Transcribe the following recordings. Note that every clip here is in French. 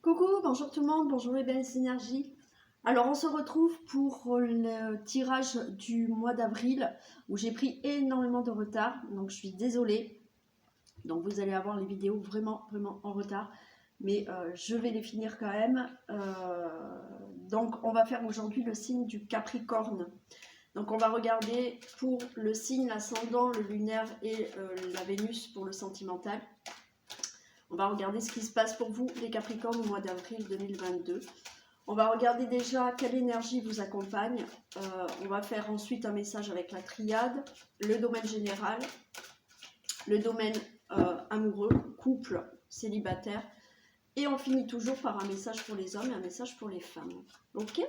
Coucou, bonjour tout le monde, bonjour les belles énergies. Alors on se retrouve pour le tirage du mois d'avril où j'ai pris énormément de retard, donc je suis désolée. Donc vous allez avoir les vidéos vraiment en retard, mais je vais les finir quand même. Donc on va faire aujourd'hui le signe du Capricorne. Donc on va regarder pour le signe, l'ascendant, le lunaire et la Vénus pour le sentimental. On va regarder ce qui se passe pour vous, les Capricornes, au mois d'avril 2022. On va regarder déjà quelle énergie vous accompagne. On va faire ensuite un message avec la triade, le domaine général, le domaine amoureux, couple, célibataire. Et on finit toujours par un message pour les hommes et un message pour les femmes. Ok?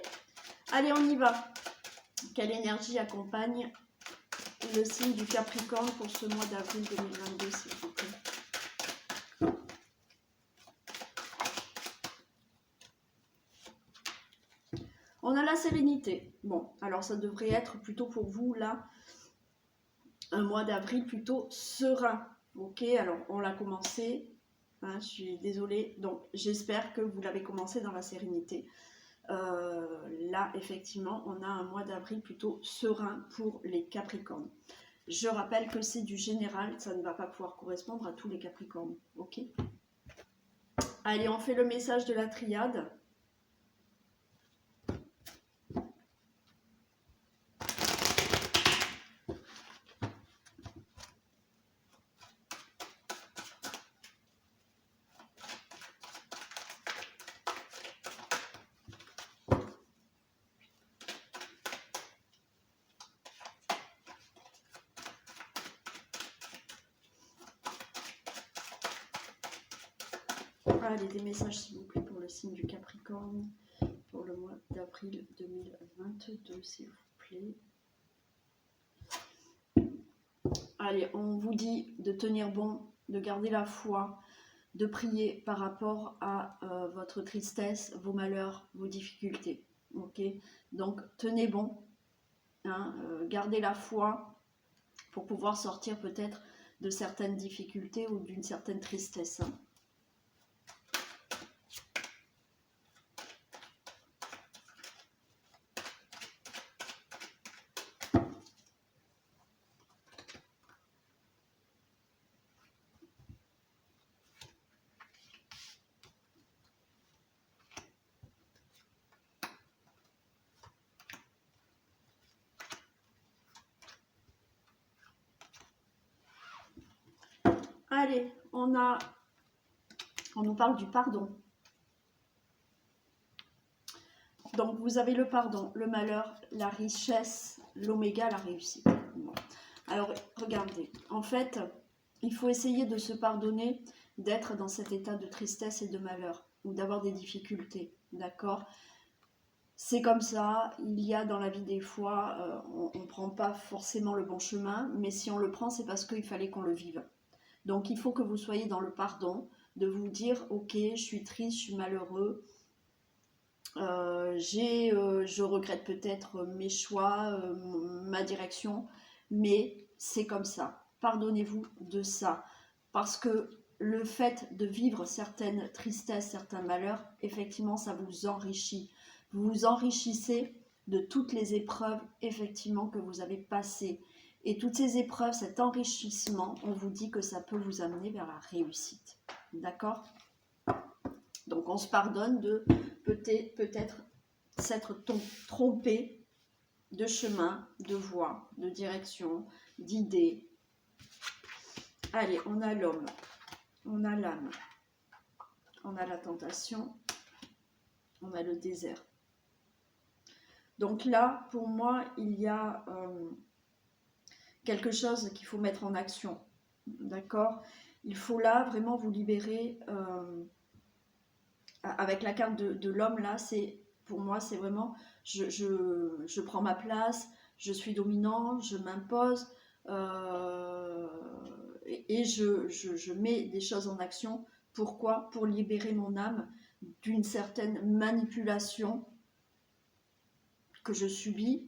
Allez, on y va. Quelle énergie accompagne le signe du Capricorne pour ce mois d'avril 2022, s'il vous plaît? On a la sérénité. Bon, alors ça devrait être plutôt pour vous, là, un mois d'avril plutôt serein. Ok, alors on l'a commencé. Hein, je suis désolée. Donc j'espère que vous l'avez commencé dans la sérénité. Là, effectivement, on a un mois d'avril plutôt serein pour les Capricornes. Je rappelle que c'est du général, ça ne va pas pouvoir correspondre à tous les Capricornes. Ok. Allez, on fait le message de la triade. Allez, des messages s'il vous plaît pour le signe du Capricorne pour le mois d'avril 2022, s'il vous plaît. Allez, on vous dit de tenir bon, de garder la foi, de prier par rapport à votre tristesse, vos malheurs, vos difficultés. Ok, donc tenez bon, hein, gardez la foi pour pouvoir sortir peut-être de certaines difficultés ou d'une certaine tristesse. Hein. Allez, on nous parle du pardon. Donc vous avez le pardon, le malheur, la richesse, l'oméga, la réussite. Bon. Alors regardez, en fait, il faut essayer de se pardonner d'être dans cet état de tristesse et de malheur, ou d'avoir des difficultés, d'accord? C'est comme ça, il y a dans la vie des fois, on ne prend pas forcément le bon chemin, mais si on le prend, c'est parce qu'il fallait qu'on le vive. Donc il faut que vous soyez dans le pardon, de vous dire, ok, je suis triste, je suis malheureux, je regrette peut-être mes choix, ma direction, mais c'est comme ça. Pardonnez-vous de ça. Parce que le fait de vivre certaines tristesses, certains malheurs, effectivement, ça vous enrichit. Vous vous enrichissez de toutes les épreuves, effectivement, que vous avez passées. Et toutes ces épreuves, cet enrichissement, on vous dit que ça peut vous amener vers la réussite. D'accord ? Donc on se pardonne de peut-être s'être trompé de chemin, de voie, de direction, d'idée. Allez, on a l'homme, on a l'âme, on a la tentation, on a le désert. Donc là, pour moi, il y a quelque chose qu'il faut mettre en action. D'accord ? Il faut là vraiment vous libérer. Avec la carte de l'homme, là, pour moi, c'est vraiment, je prends ma place, je suis dominant, je m'impose, et je mets des choses en action. Pourquoi ? Pour libérer mon âme d'une certaine manipulation que je subis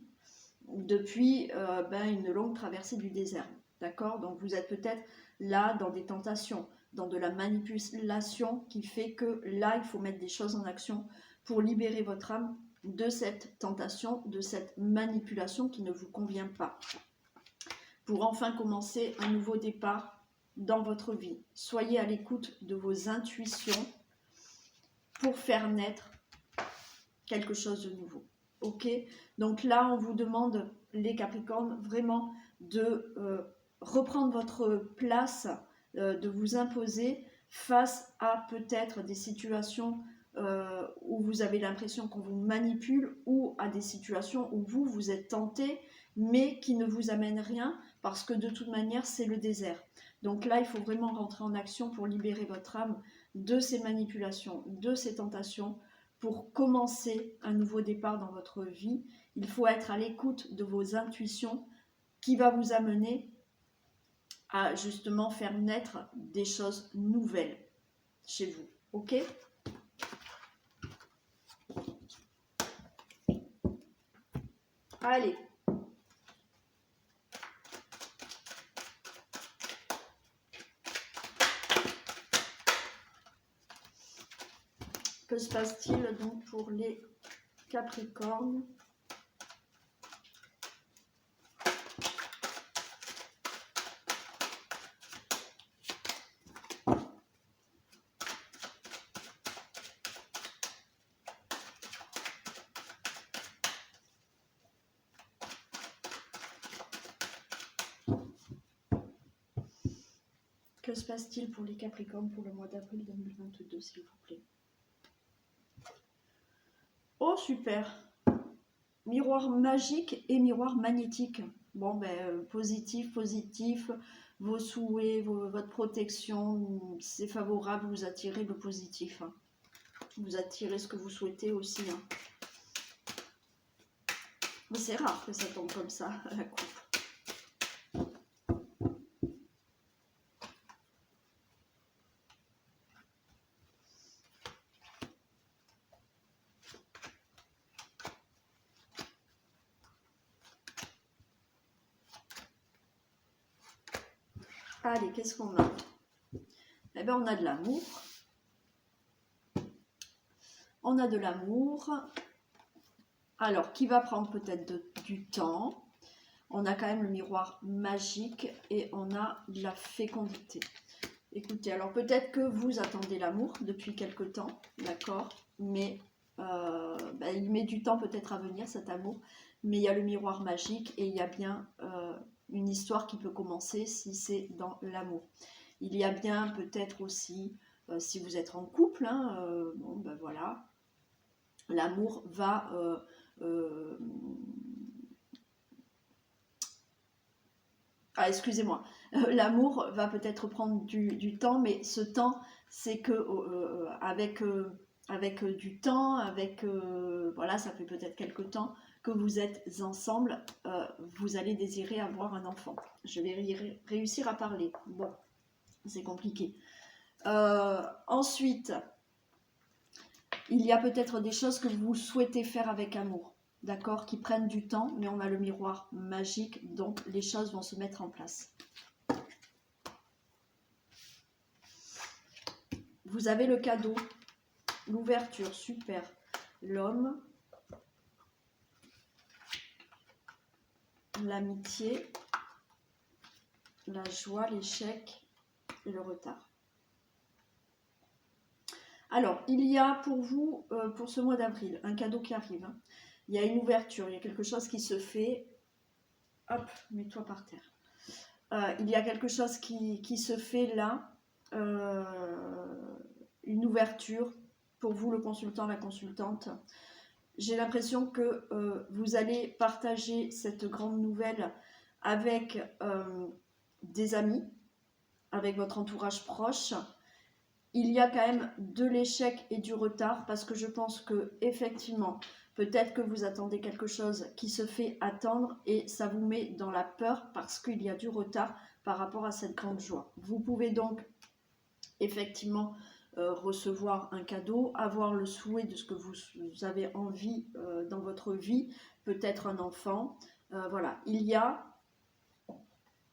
depuis une longue traversée du désert. D'accord ? Donc vous êtes peut-être là dans des tentations, dans de la manipulation qui fait que là, il faut mettre des choses en action pour libérer votre âme de cette tentation, de cette manipulation qui ne vous convient pas. Pour enfin commencer un nouveau départ dans votre vie. Soyez à l'écoute de vos intuitions pour faire naître quelque chose de nouveau. Ok? Donc là, on vous demande, les Capricornes, vraiment de reprendre votre place, de vous imposer face à peut-être des situations où vous avez l'impression qu'on vous manipule, ou à des situations où vous êtes tenté, mais qui ne vous amènent rien, parce que de toute manière, c'est le désert. Donc là, il faut vraiment rentrer en action pour libérer votre âme de ces manipulations, de ces tentations, pour commencer un nouveau départ dans votre vie. Il faut être à l'écoute de vos intuitions qui va vous amener à justement faire naître des choses nouvelles chez vous. Ok? Allez. Que se passe-t-il donc pour les Capricornes? Que se passe-t-il pour les Capricornes pour le mois d'avril 2022, s'il vous plaît? Oh, super! Miroir magique et miroir magnétique. Bon, ben, positif, positif. Vos souhaits, votre protection, c'est favorable, vous attirez le positif. Hein. Vous attirez ce que vous souhaitez aussi. Hein. Mais c'est rare que ça tombe comme ça, à la coupe. Allez, qu'est-ce qu'on a? Eh bien, on a de l'amour. On a de l'amour. Alors, qui va prendre peut-être du temps. On a quand même le miroir magique et on a de la fécondité. Écoutez, alors peut-être que vous attendez l'amour depuis quelque temps, d'accord, mais il met du temps peut-être à venir, cet amour, mais il y a le miroir magique et il y a bien une histoire qui peut commencer si c'est dans l'amour. Il y a bien peut-être aussi, si vous êtes en couple, hein, bon ben voilà, l'amour va... excusez-moi, l'amour va peut-être prendre du temps, mais ce temps, c'est que avec du temps, voilà, ça fait peut-être quelque temps que vous êtes ensemble, vous allez désirer avoir un enfant. Je vais réussir à parler. Bon, c'est compliqué. Ensuite, il y a peut-être des choses que vous souhaitez faire avec amour. D'accord, qui prennent du temps, mais on a le miroir magique, donc les choses vont se mettre en place. Vous avez le cadeau, l'ouverture, super. L'homme, l'amitié, la joie, l'échec et le retard. Alors, il y a pour vous, pour ce mois d'avril, un cadeau qui arrive. Hein. Il y a une ouverture, il y a quelque chose qui se fait. Hop, mets-toi par terre. Il y a quelque chose qui se fait là. Une ouverture pour vous, le consultant, la consultante. J'ai l'impression que vous allez partager cette grande nouvelle avec des amis, avec votre entourage proche. Il y a quand même de l'échec et du retard, parce que je pense que effectivement, peut-être que vous attendez quelque chose qui se fait attendre et ça vous met dans la peur parce qu'il y a du retard par rapport à cette grande joie. Vous pouvez donc effectivement recevoir un cadeau, avoir le souhait de ce que vous avez envie dans votre vie, peut-être un enfant. Voilà, il y a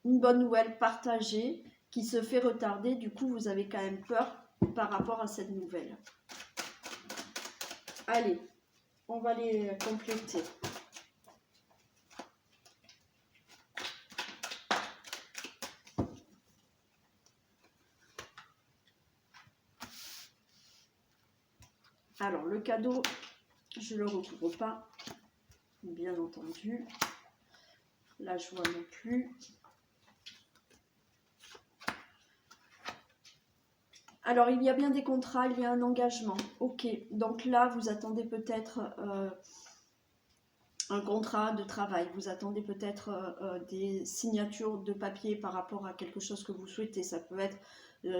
une bonne nouvelle partagée qui se fait retarder. Du coup, vous avez quand même peur par rapport à cette nouvelle. Allez, on va les compléter. Alors, le cadeau, je ne le recouvre pas, bien entendu. La joie non plus. Alors, il y a bien des contrats, il y a un engagement. Ok, donc là, vous attendez peut-être un contrat de travail. Vous attendez peut-être des signatures de papier par rapport à quelque chose que vous souhaitez. Ça peut être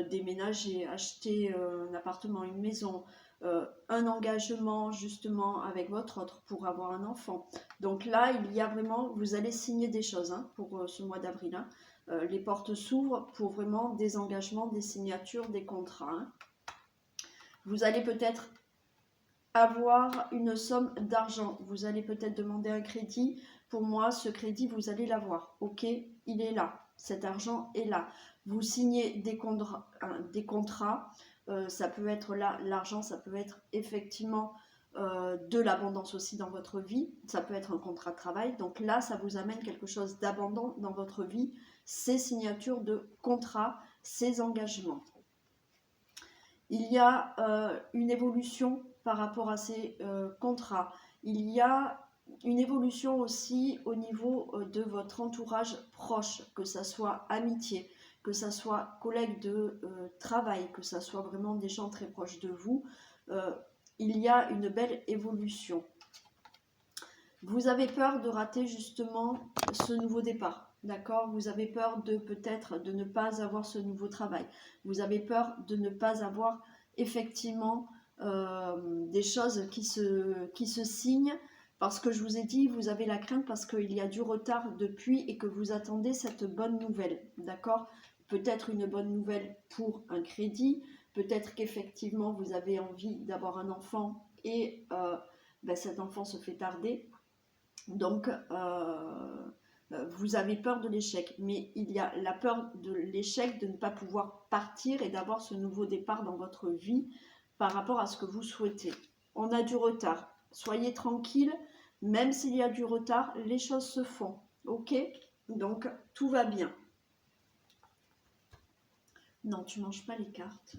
déménager, acheter un appartement, une maison, un engagement justement avec votre autre pour avoir un enfant. Donc là, il y a vraiment, vous allez signer des choses hein, pour ce mois d'avril. Hein. Les portes s'ouvrent pour vraiment des engagements, des signatures, des contrats. Hein. Vous allez peut-être avoir une somme d'argent. Vous allez peut-être demander un crédit. Pour moi, ce crédit, vous allez l'avoir. Ok, il est là. Cet argent est là. Vous signez des contrats. Ça peut être là, l'argent, ça peut être effectivement de l'abondance aussi dans votre vie. Ça peut être un contrat de travail. Donc là, ça vous amène quelque chose d'abondant dans votre vie. Ces signatures de contrats, ces engagements. Il y a une évolution par rapport à ces contrats. Il y a une évolution aussi au niveau de votre entourage proche, que ce soit amitié, que ce soit collègue de travail, que ce soit vraiment des gens très proches de vous. Il y a une belle évolution. Vous avez peur de rater justement ce nouveau départ. D'accord, vous avez peur de peut-être de ne pas avoir ce nouveau travail. Vous avez peur de ne pas avoir effectivement des choses qui se signent parce que je vous ai dit, vous avez la crainte parce qu'il y a du retard depuis et que vous attendez cette bonne nouvelle. D'accord, peut-être une bonne nouvelle pour un crédit, peut-être qu'effectivement vous avez envie d'avoir un enfant et cet enfant se fait tarder. Donc, vous avez peur de l'échec, mais il y a la peur de l'échec de ne pas pouvoir partir et d'avoir ce nouveau départ dans votre vie par rapport à ce que vous souhaitez. On a du retard, soyez tranquille, même s'il y a du retard, les choses se font, ok? Donc, tout va bien. Non, tu ne manges pas les cartes.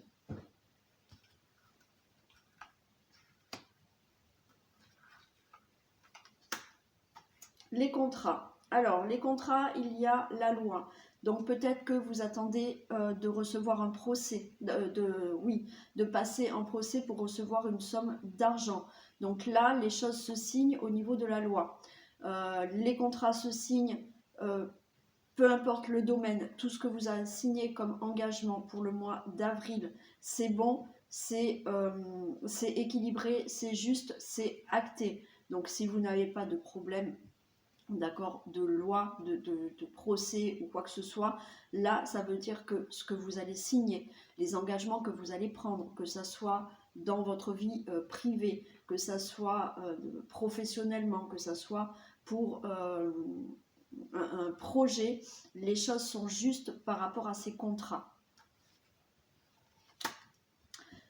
Les contrats. Alors, les contrats, il y a la loi. Donc, peut-être que vous attendez de recevoir un procès, de passer en procès pour recevoir une somme d'argent. Donc là, les choses se signent au niveau de la loi. Les contrats se signent, peu importe le domaine, tout ce que vous avez signé comme engagement pour le mois d'avril, c'est bon, c'est équilibré, c'est juste, c'est acté. Donc, si vous n'avez pas de problème, d'accord, de loi, de procès ou quoi que ce soit, là, ça veut dire que ce que vous allez signer, les engagements que vous allez prendre, que ça soit dans votre vie privée, que ça soit professionnellement, que ça soit pour un projet, les choses sont justes par rapport à ces contrats.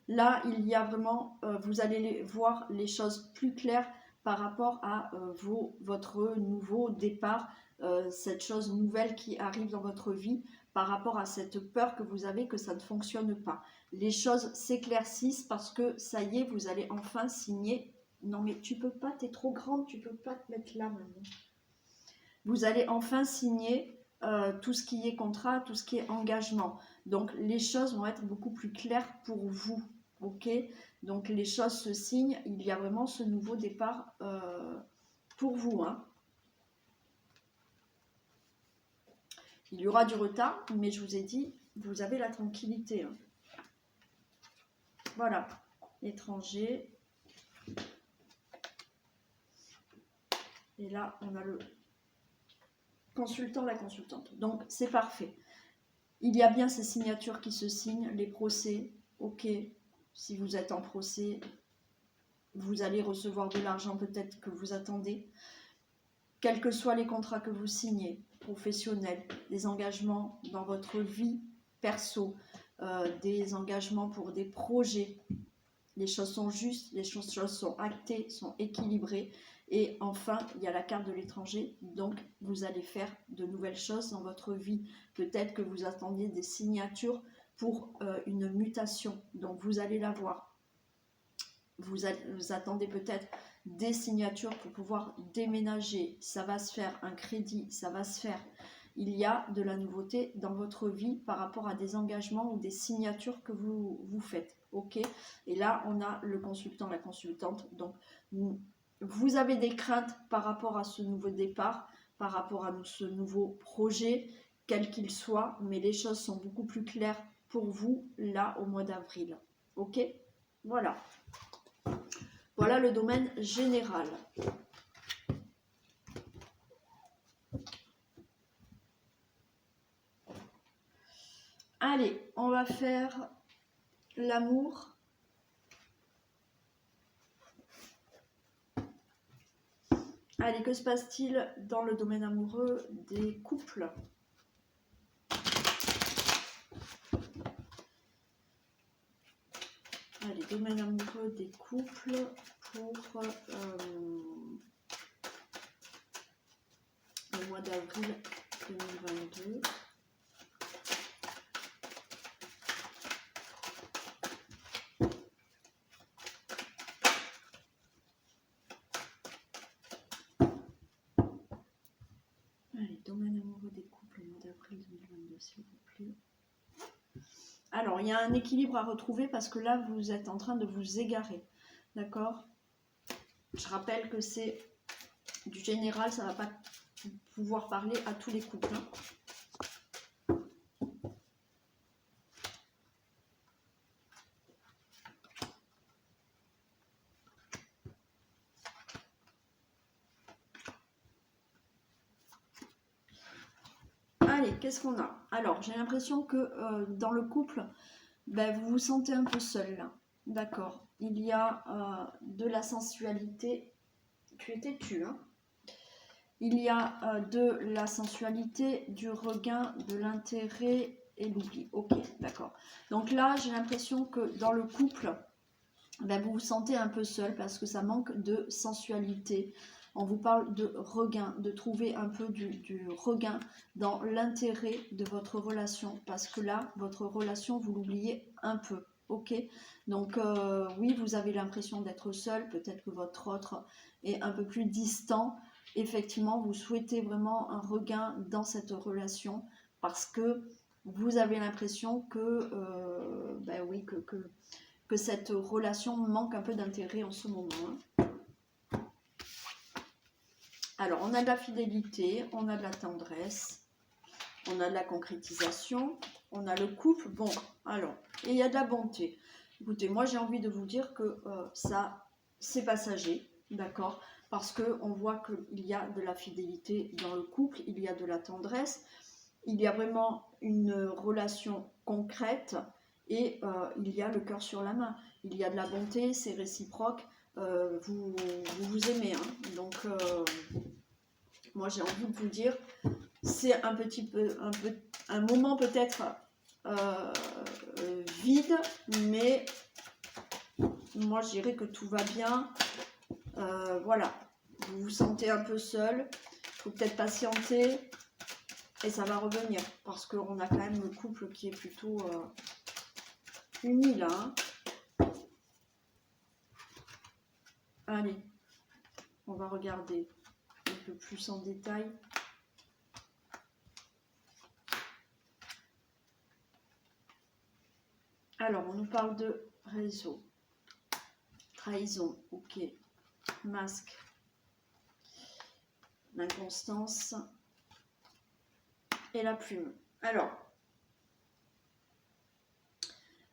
Là, il y a vraiment, vous allez voir les choses plus claires par rapport à votre nouveau départ, cette chose nouvelle qui arrive dans votre vie, par rapport à cette peur que vous avez que ça ne fonctionne pas. Les choses s'éclaircissent parce que ça y est, vous allez enfin signer. Non mais tu peux pas, tu es trop grande, tu peux pas te mettre là maintenant. Vous allez enfin signer tout ce qui est contrat, tout ce qui est engagement. Donc les choses vont être beaucoup plus claires pour vous. Ok, donc les choses se signent, il y a vraiment ce nouveau départ pour vous. Hein. Il y aura du retard, mais je vous ai dit, vous avez la tranquillité. Hein. Voilà, étranger. Et là, on a le consultant, la consultante. Donc c'est parfait. Il y a bien ces signatures qui se signent, les procès, ok. Si vous êtes en procès, vous allez recevoir de l'argent peut-être que vous attendez. Quels que soient les contrats que vous signez, professionnels, des engagements dans votre vie, perso, des engagements pour des projets. Les choses sont justes, les choses sont actées, sont équilibrées. Et enfin, il y a la carte de l'étranger, donc vous allez faire de nouvelles choses dans votre vie. Peut-être que vous attendiez des signatures pour une mutation, donc vous allez l'avoir. Vous attendez peut-être des signatures pour pouvoir déménager, ça va se faire, un crédit, ça va se faire. Il y a de la nouveauté dans votre vie par rapport à des engagements ou des signatures que vous faites. Ok. Et là, on a le consultant, la consultante. Donc, vous avez des craintes par rapport à ce nouveau départ, par rapport à ce nouveau projet, quel qu'il soit, mais les choses sont beaucoup plus claires pour vous là au mois d'avril. Ok. Voilà. Voilà le domaine général. Allez, on va faire l'amour. Allez, que se passe-t-il dans le domaine amoureux des couples? Allez, domaine amoureux des couples pour le mois d'avril 2022. Allez, domaine amoureux des couples, le mois d'avril 2022, s'il vous plaît. Alors, il y a un équilibre à retrouver parce que là, vous êtes en train de vous égarer. D'accord? Je rappelle que c'est du général, ça ne va pas pouvoir parler à tous les couples. Allez, qu'est-ce qu'on a? Alors, j'ai l'impression que dans le couple, ben, vous vous sentez un peu seul là. D'accord. Il y a de la sensualité. Tu es têtu, hein? Il y a de la sensualité, du regain, de l'intérêt et l'oubli. Ok, d'accord. Donc là, j'ai l'impression que dans le couple, ben, vous vous sentez un peu seul parce que ça manque de sensualité. On vous parle de regain, de trouver un peu du regain dans l'intérêt de votre relation. Parce que là, votre relation, vous l'oubliez un peu. Ok, donc oui, vous avez l'impression d'être seul. Peut-être que votre autre est un peu plus distant. Effectivement, vous souhaitez vraiment un regain dans cette relation parce que vous avez l'impression que, ben oui, que cette relation manque un peu d'intérêt en ce moment. Alors, on a de la fidélité, on a de la tendresse, on a de la concrétisation, on a le couple. Bon, alors, et il y a de la bonté. Écoutez, moi j'ai envie de vous dire que ça, c'est passager, d'accord? Parce qu'on voit qu'il y a de la fidélité dans le couple, il y a de la tendresse, il y a vraiment une relation concrète et il y a le cœur sur la main. Il y a de la bonté, c'est réciproque, vous aimez. Hein? Donc, moi j'ai envie de vous dire, c'est un petit peu, un moment peut-être vide, mais moi je dirais que tout va bien. Voilà, vous vous sentez un peu seul, il faut peut-être patienter et ça va revenir parce qu'on a quand même le couple qui est plutôt uni là. Hein. Allez, on va regarder un peu plus en détail. Alors, on nous parle de réseau, trahison, ok, masque, l'inconstance et la plume. Alors,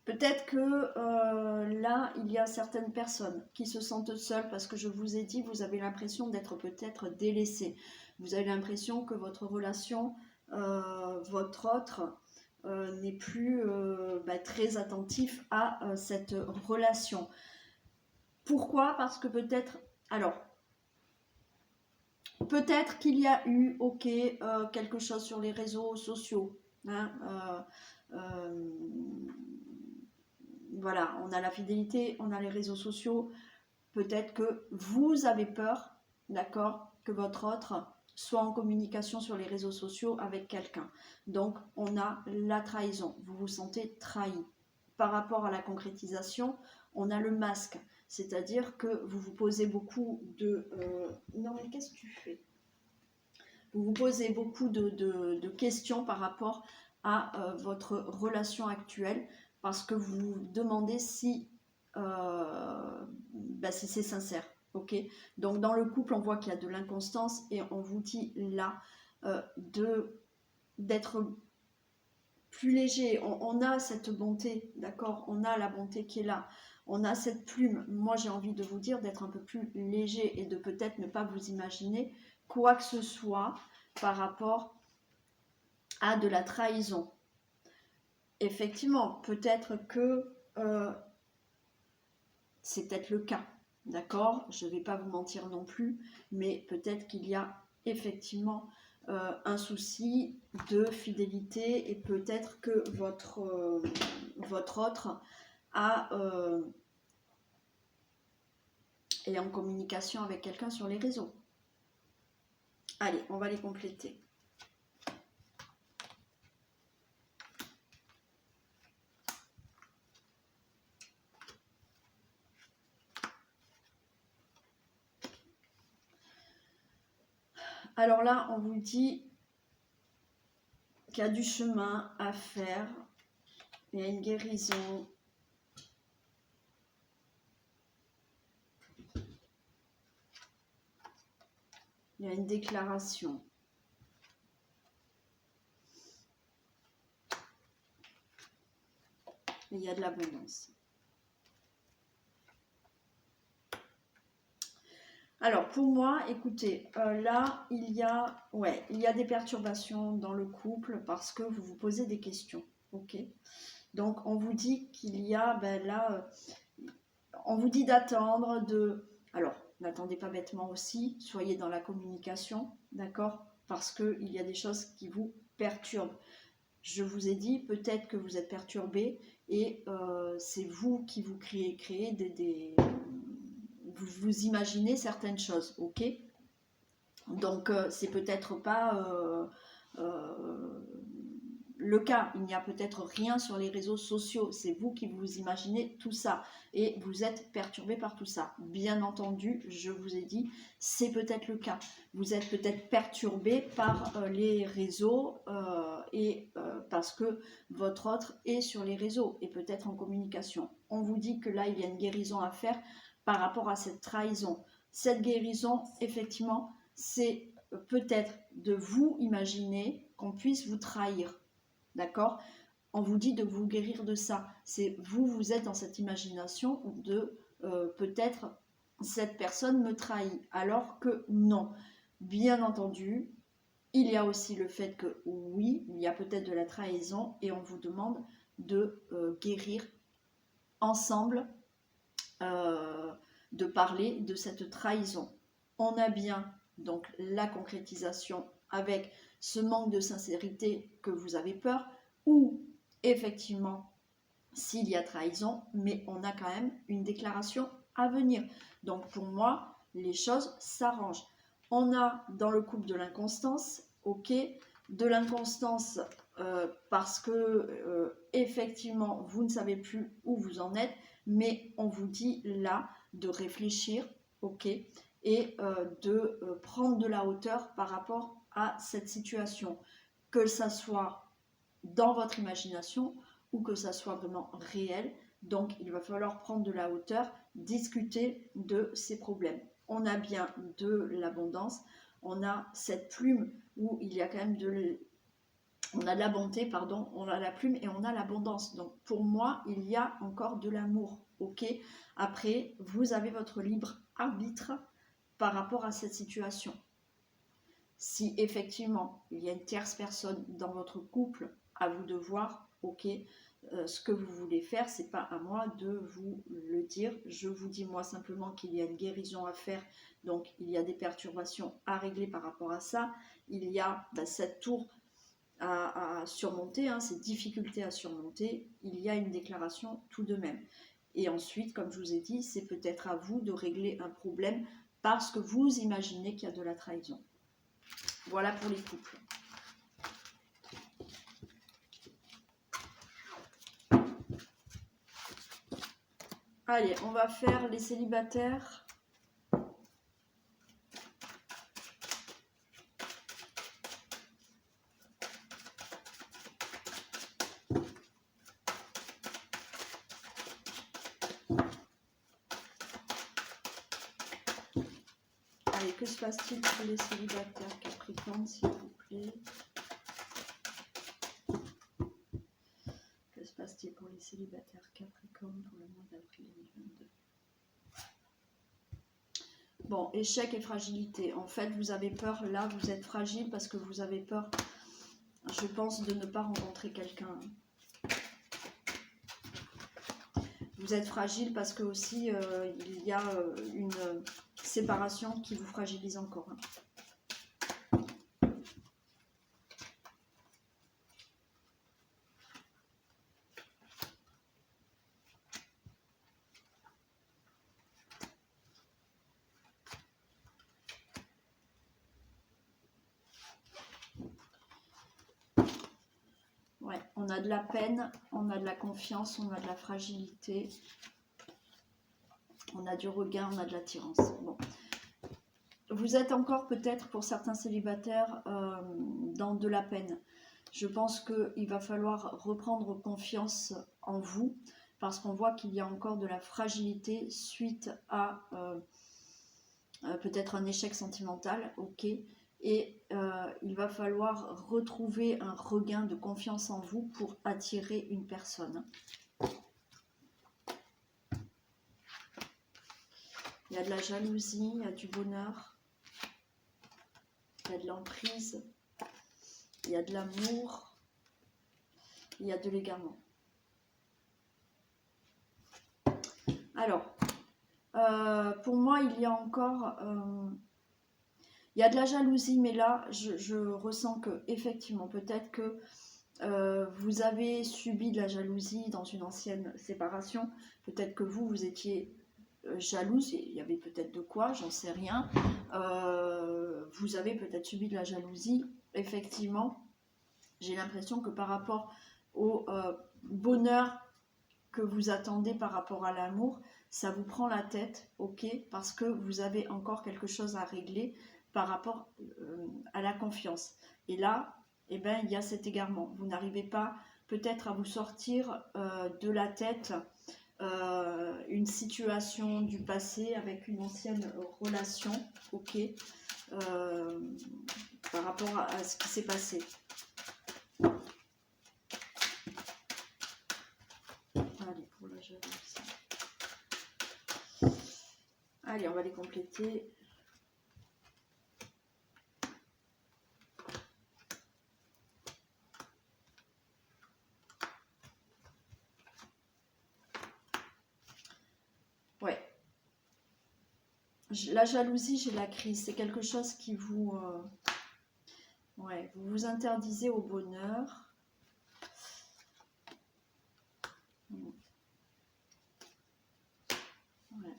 peut-être que là, il y a certaines personnes qui se sentent seules parce que je vous ai dit, vous avez l'impression d'être peut-être délaissé. Vous avez l'impression que votre relation, votre autre, n'est plus très attentif à cette relation. Pourquoi? Parce que peut-être... Alors, peut-être qu'il y a eu, quelque chose sur les réseaux sociaux. Hein, Voilà, on a la fidélité, on a les réseaux sociaux. Peut-être que vous avez peur, d'accord, que votre autre soit en communication sur les réseaux sociaux avec quelqu'un. Donc, on a la trahison. Vous vous sentez trahi. Par rapport à la concrétisation, on a le masque. C'est-à-dire que vous vous posez beaucoup de... Non, mais qu'est-ce que tu fais? Vous vous posez beaucoup de questions par rapport à votre relation actuelle parce que vous vous demandez si, si c'est sincère. Ok. Donc dans le couple, on voit qu'il y a de l'inconstance et on vous dit là d'être plus léger. On a cette bonté, d'accord? On a la bonté qui est là. On a cette plume. Moi, j'ai envie de vous dire d'être un peu plus léger et de peut-être ne pas vous imaginer quoi que ce soit par rapport à de la trahison. Effectivement, peut-être que c'est peut-être le cas, d'accord? Je ne vais pas vous mentir non plus, mais peut-être qu'il y a effectivement un souci de fidélité et peut-être que votre autre est en communication avec quelqu'un sur les réseaux. Allez, on va les compléter. Alors là, on vous dit qu'il y a du chemin à faire, il y a une guérison. Il y a une déclaration. Et il y a de l'abondance. Alors, pour moi, écoutez, là, il y a des perturbations dans le couple parce que vous vous posez des questions, ok? Donc, on vous dit qu'il y a, on vous dit d'attendre, alors, n'attendez pas bêtement aussi, soyez dans la communication, d'accord? Parce qu'il y a des choses qui vous perturbent. Je vous ai dit, peut-être que vous êtes perturbé et c'est vous qui vous créez vous imaginez certaines choses, ok? Donc c'est peut-être pas le cas, il n'y a peut-être rien sur les réseaux sociaux, c'est vous qui vous imaginez tout ça et vous êtes perturbé par tout ça. Bien entendu, je vous ai dit, c'est peut-être le cas. Vous êtes peut-être perturbé par les réseaux parce que votre autre est sur les réseaux et peut-être en communication. On vous dit que là, il y a une guérison à faire par rapport à cette trahison. Cette guérison, effectivement, c'est peut-être de vous imaginer qu'on puisse vous trahir. D'accord? On vous dit de vous guérir de ça. C'est vous êtes dans cette imagination de peut-être cette personne me trahit, alors que non. Bien entendu, il y a aussi le fait que oui, il y a peut-être de la trahison et on vous demande de guérir ensemble, de parler de cette trahison. On a bien donc la concrétisation avec ce manque de sincérité que vous avez peur, ou effectivement s'il y a trahison, mais on a quand même une déclaration à venir. Donc pour moi, les choses s'arrangent. On a dans le couple de l'inconstance, ok, de l'inconstance parce que effectivement vous ne savez plus où vous en êtes, mais on vous dit là de réfléchir, ok, et de prendre de la hauteur par rapport à cette situation, que ça soit dans votre imagination ou que ça soit vraiment réel. Donc il va falloir prendre de la hauteur, discuter de ces problèmes. On a bien de l'abondance, on a cette plume où il y a quand même on a de la bonté, pardon, on a la plume et on a l'abondance. Donc pour moi, il y a encore de l'amour, ok? Après, vous avez votre libre arbitre par rapport à cette situation. Si effectivement, il y a une tierce personne dans votre couple, à vous de voir, ok, ce que vous voulez faire, c'est pas à moi de vous le dire. Je vous dis moi simplement qu'il y a une guérison à faire, donc il y a des perturbations à régler par rapport à ça. Il y a cette tour à surmonter, hein, ces difficultés à surmonter, il y a une déclaration tout de même. Et ensuite, comme je vous ai dit, c'est peut-être à vous de régler un problème parce que vous imaginez qu'il y a de la trahison. Voilà pour les couples. Allez, on va faire les célibataires. Allez, que se passe-t-il pour les célibataires Capricorne, s'il vous plaît? Que se passe-t-il pour les célibataires Capricorne pour le mois d'avril 2022? Bon, échec et fragilité. En fait, vous avez peur, là, vous êtes fragile parce que vous avez peur, je pense, de ne pas rencontrer quelqu'un. Vous êtes fragile parce que aussi, il y a une séparation qui vous fragilise encore. Ouais, on a de la peine, on a de la confiance, on a de la fragilité, on a du regain, on a de l'attirance. Bon. Vous êtes encore peut-être pour certains célibataires dans de la peine. Je pense qu'il va falloir reprendre confiance en vous parce qu'on voit qu'il y a encore de la fragilité suite à peut-être un échec sentimental, ok. Et il va falloir retrouver un regain de confiance en vous pour attirer une personne. Il y a de la jalousie, il y a du bonheur, il y a de l'emprise, il y a de l'amour, il y a de l'égarement. Alors, pour moi, il y a encore... il y a de la jalousie, mais là, je ressens que, effectivement, peut-être que vous avez subi de la jalousie dans une ancienne séparation. Peut-être que vous étiez jalouse, il y avait peut-être de quoi, j'en sais rien. Vous avez peut-être subi de la jalousie. Effectivement, j'ai l'impression que par rapport au bonheur que vous attendez par rapport à l'amour, ça vous prend la tête, ok, parce que vous avez encore quelque chose à régler par rapport à la confiance. Et là, eh ben, il y a cet égarement. Vous n'arrivez pas peut-être à vous sortir de la tête une situation du passé avec une ancienne relation, ok, par rapport à ce qui s'est passé. Allez, pour la jalousie. Allez, on va les compléter. Ouais. La jalousie, j'ai la crise. C'est quelque chose qui vous... ouais, vous vous interdisez au bonheur. Ouais.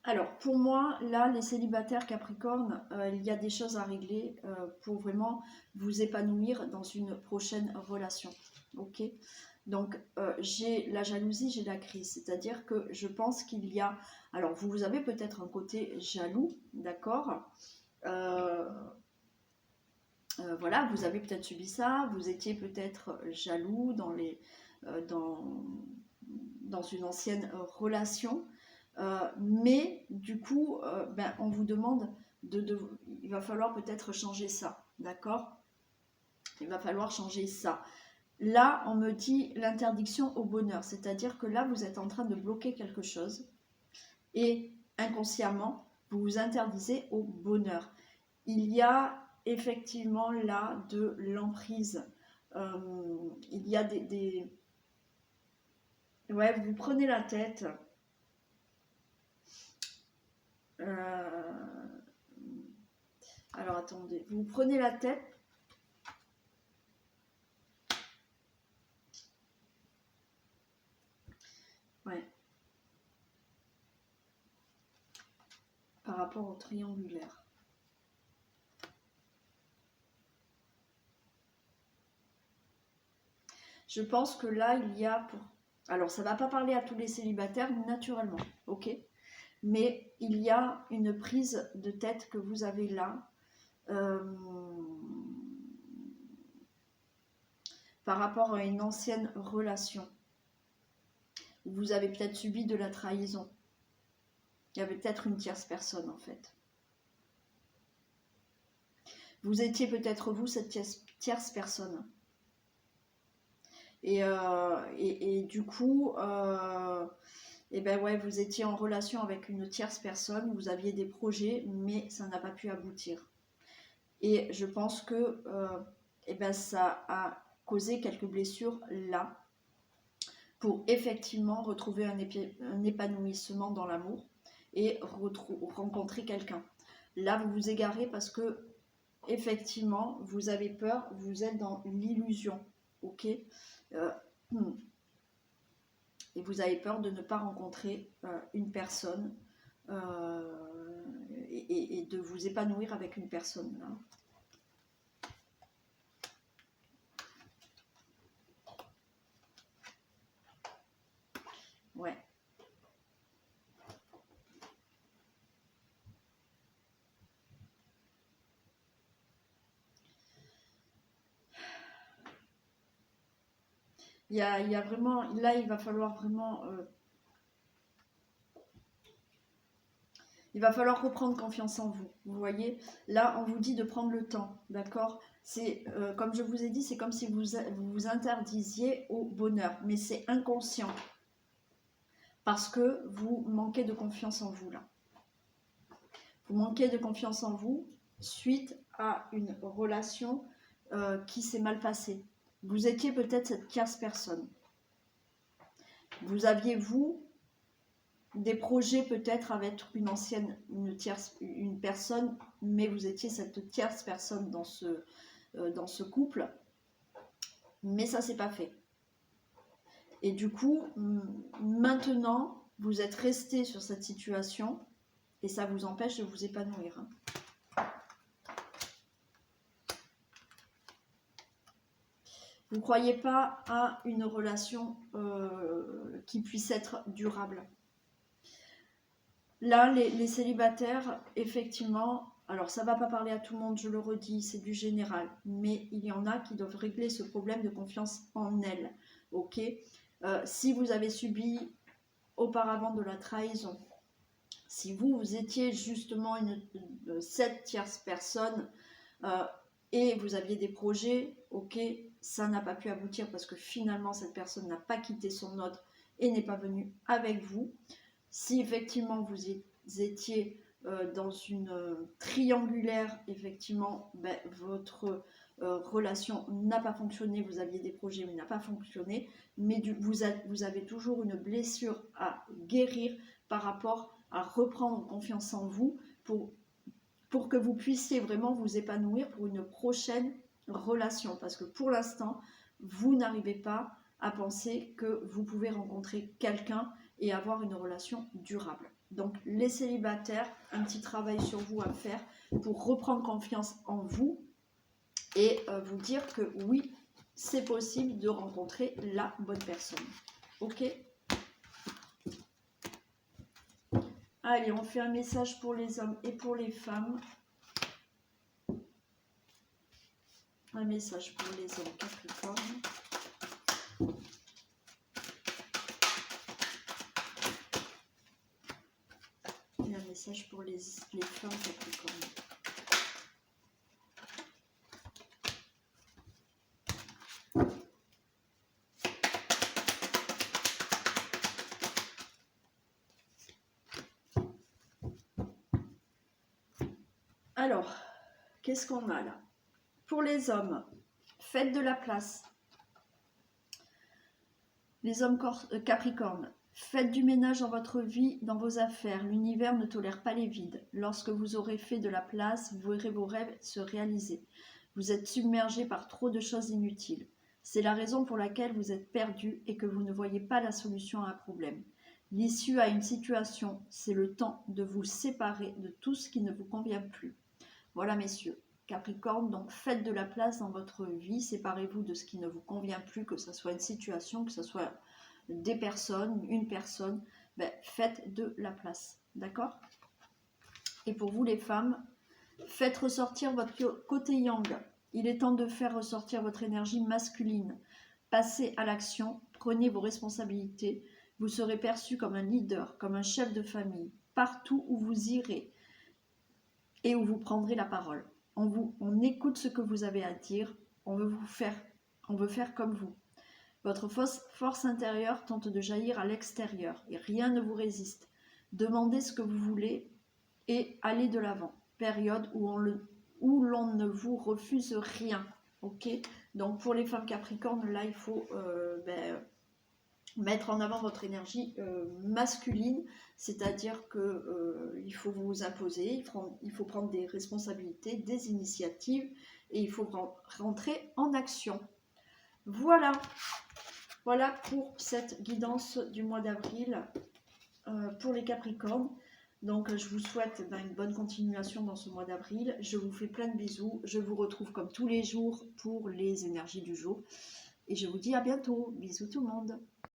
Alors, pour moi, là, les célibataires Capricorne, il y a des choses à régler pour vraiment vous épanouir dans une prochaine relation. Ok ? Donc, j'ai la jalousie, j'ai la crise. C'est-à-dire que je pense qu'il y a... Alors, vous avez peut-être un côté jaloux, d'accord ? Voilà, vous avez peut-être subi ça, vous étiez peut-être jaloux dans une ancienne relation, mais du coup, ben, on vous demande il va falloir peut-être changer ça, d'accord? Il va falloir changer ça. Là, on me dit l'interdiction au bonheur, c'est-à-dire que là, vous êtes en train de bloquer quelque chose et inconsciemment, vous vous interdisez au bonheur. Il y a effectivement là de l'emprise. Il y a ouais, vous prenez la tête. Alors attendez, vous prenez la tête. Ouais. Par rapport au triangulaire. Je pense que là, il y a pour... Alors, ça ne va pas parler à tous les célibataires, naturellement, ok? Mais il y a une prise de tête que vous avez là. Par rapport à une ancienne relation. Vous avez peut-être subi de la trahison. Il y avait peut-être une tierce personne, en fait. Vous étiez peut-être vous, cette tierce personne. Et du coup, et ben ouais, vous étiez en relation avec une tierce personne, vous aviez des projets, mais ça n'a pas pu aboutir. Et je pense que et ben ça a causé quelques blessures là, pour effectivement retrouver un épanouissement dans l'amour et rencontrer quelqu'un. Là, vous vous égarez parce que effectivement, vous avez peur, vous êtes dans l'illusion, ok, et vous avez peur de ne pas rencontrer une personne et de vous épanouir avec une personne là. Ouais. Il y a vraiment, là il va falloir vraiment, il va falloir reprendre confiance en vous. Vous voyez, là on vous dit de prendre le temps, d'accord? C'est comme je vous ai dit, c'est comme si vous vous interdisiez au bonheur, mais c'est inconscient parce que vous manquez de confiance en vous là. Vous manquez de confiance en vous suite à une relation qui s'est mal passée. Vous étiez peut-être cette tierce personne. Vous aviez, vous, des projets peut-être avec une personne, mais vous étiez cette tierce personne dans ce couple, mais ça s'est pas fait. Et du coup, maintenant, vous êtes resté sur cette situation et ça vous empêche de vous épanouir. Vous ne croyez pas à une relation qui puisse être durable. Là, les célibataires, effectivement, alors ça ne va pas parler à tout le monde, je le redis, c'est du général, mais il y en a qui doivent régler ce problème de confiance en elles. Ok, si vous avez subi auparavant de la trahison, si vous étiez justement cette tierce personne et vous aviez des projets, ok, ça n'a pas pu aboutir parce que finalement cette personne n'a pas quitté son autre et n'est pas venue avec vous. Si effectivement vous étiez dans une triangulaire, effectivement, ben, votre relation n'a pas fonctionné, vous aviez des projets mais n'a pas fonctionné, mais vous avez toujours une blessure à guérir par rapport à reprendre confiance en vous pour que vous puissiez vraiment vous épanouir pour une prochaine relation. Parce que pour l'instant, vous n'arrivez pas à penser que vous pouvez rencontrer quelqu'un et avoir une relation durable. Donc les célibataires, un petit travail sur vous à faire pour reprendre confiance en vous et vous dire que oui, c'est possible de rencontrer la bonne personne. Ok ? Allez, on fait un message pour les hommes et pour les femmes. Un message pour les hommes Capricorne. Et un message pour les femmes Capricorne. Alors, qu'est-ce qu'on a là? Pour les hommes, faites de la place. Les hommes Capricorne, Faites du ménage dans votre vie, dans vos affaires. L'univers ne tolère pas les vides. Lorsque vous aurez fait de la place, vous verrez vos rêves se réaliser. Vous êtes submergé par trop de choses inutiles. C'est la raison pour laquelle vous êtes perdu et que vous ne voyez pas la solution à un problème. L'issue à une situation, c'est le temps de vous séparer de tout ce qui ne vous convient plus. Voilà, messieurs. Capricorne, donc faites de la place dans votre vie, séparez-vous de ce qui ne vous convient plus, que ce soit une situation, que ce soit des personnes, une personne, faites de la place, d'accord? Et pour vous les femmes, faites ressortir votre côté yang. Il est temps de faire ressortir votre énergie masculine. Passez à l'action, prenez vos responsabilités, vous serez perçu comme un leader, comme un chef de famille, partout où vous irez et où vous prendrez la parole. On écoute ce que vous avez à dire, on veut faire comme vous. Votre force intérieure tente de jaillir à l'extérieur et rien ne vous résiste. Demandez ce que vous voulez et allez de l'avant. Période où l'on ne vous refuse rien. Ok. Donc pour les femmes Capricornes, là il faut mettre en avant votre énergie masculine, c'est-à-dire que il faut vous imposer, il faut prendre des responsabilités, des initiatives et il faut rentrer en action. Voilà pour cette guidance du mois d'avril pour les Capricornes. Donc je vous souhaite une bonne continuation dans ce mois d'avril. Je vous fais plein de bisous. Je vous retrouve comme tous les jours pour les énergies du jour. Et je vous dis à bientôt. Bisous tout le monde.